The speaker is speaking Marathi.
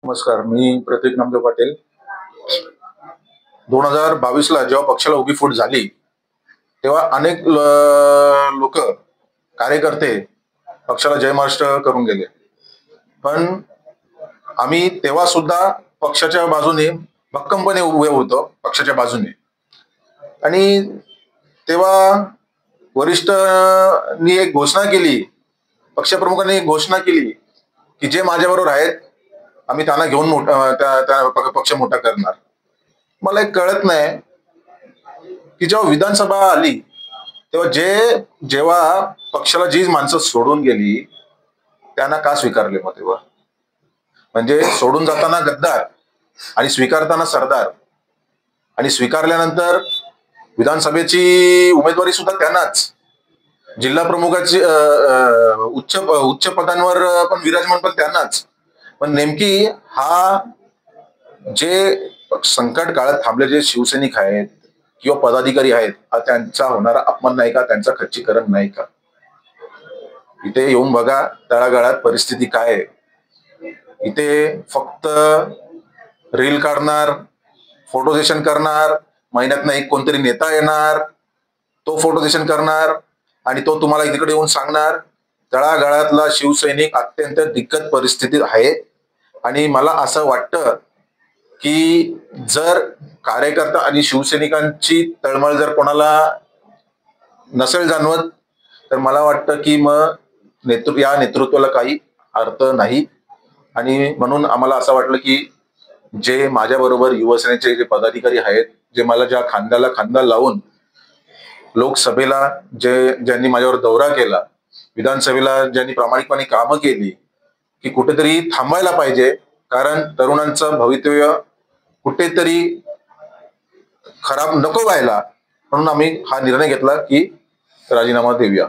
नमस्कार, मी प्रतीक नामदेव पाटील. 2022ला जेव्हा पक्षाला उभी फूट झाली, तेव्हा अनेक लोक कार्यकर्ते पक्षाला जय महाराष्ट्र करून गेले. पण आम्ही तेव्हा सुद्धा पक्षाच्या बाजूने भक्कमपणे उभे होतो, पक्षाच्या बाजूने. आणि तेव्हा वरिष्ठांनी एक घोषणा केली, पक्षप्रमुखांनी एक घोषणा केली की जे माझ्याबरोबर आहेत आम्ही त्यांना घेऊन पक्ष मोठा करणार. मला एक कळत नाही की जेव्हा विधानसभा आली तेव्हा जेव्हा पक्षाला जी माणसं सोडून गेली त्यांना का स्वीकारले? मग तेव्हा म्हणजे सोडून जाताना गद्दार आणि स्वीकारताना सरदार, आणि स्वीकारल्यानंतर विधानसभेची उमेदवारी सुद्धा त्यांनाच, जिल्हा प्रमुखाची उच्च उच्च पदांवर पण विराजमान पण त्यांनाच. पण नेमकी हा जे संकट काळात थांबले जे शिवसैनिक आहेत किंवा पदाधिकारी आहेत, हा त्यांचा होणारा अपमान नाही का? त्यांचा खच्चीकरण नाही का? इथे येऊन बघा तळागाळात परिस्थिती काय आहे. इथे फक्त रील काढणार, फोटो सेशन करणार, महिन्यातनं एक कोणतरी नेता येणार, तो फोटो सेशन करणार आणि तो तुम्हाला इकडे येऊन सांगणार. तळागाळातला शिवसैनिक अत्यंत दिक्कत परिस्थितीत आहे. आणि मला असं वाटतं की जर कार्यकर्ता आणि शिवसैनिकांची तळमळ जर कोणाला नसेल जाणवत, तर मला वाटतं की मग या नेतृत्वाला काही अर्थ नाही. आणि म्हणून आम्हाला असं वाटलं की जे माझ्याबरोबर युवसेनेचे जे पदाधिकारी आहेत, जे मला ज्या खांद्याला खांदा लावून लोकसभेला ज्यांनी माझ्यावर दौरा केला, विधानसभेला ज्यांनी प्रामाणिकपणे कामं केली, की कुठेतरी थांबायला पाहिजे, कारण तरुणांचं भवितव्य कुठेतरी खराब नको व्हायला, म्हणून आम्ही हा निर्णय घेतला की राजीनामा देऊया.